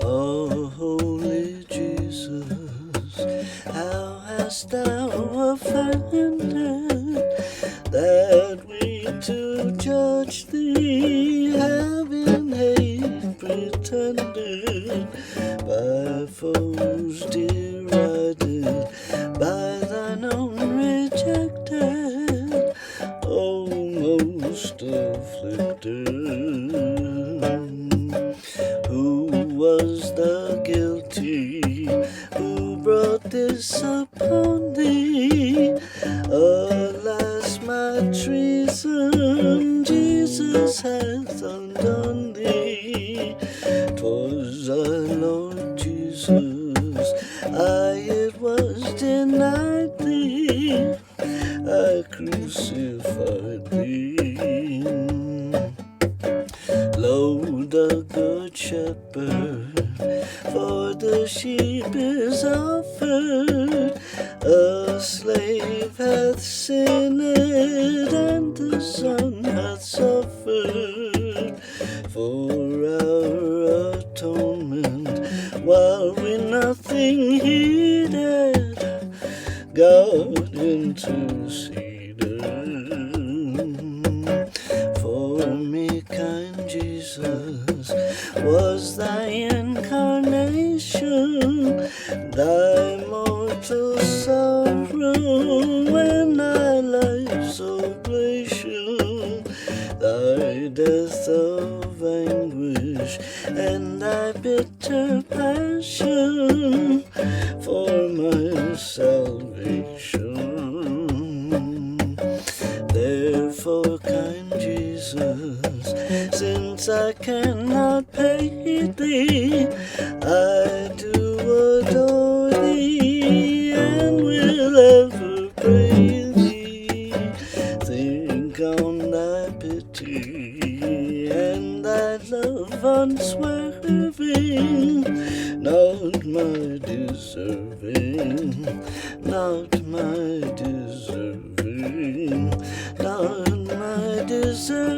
Oh, holy Jesus, how hast thou offended that we to judge thee have in hate pretended, by foes derided, by thine own rejected, O most afflicted. Who was the guilty? Who brought this upon thee? Alas, my treason, Jesus hath undone thee. 'Twas our Lord Jesus, it was denied thee, I crucified thee. Lo, the good shepherd for the sheep is offered, a slave hath sinned, and the Son hath suffered for our atonement, while we nothing heeded, God interceded. For me, kind Jesus, was thy incarnation, thy mortal sorrow, and thy life's oblation, thy death of anguish, and thy bitter passion for my salvation. Therefore, kind Jesus, since I cannot pay thee, I do adore thee, and will ever praise thee. Think on thy pity, and thy love unswerving, not my deserving, not my deserving, not my deserving.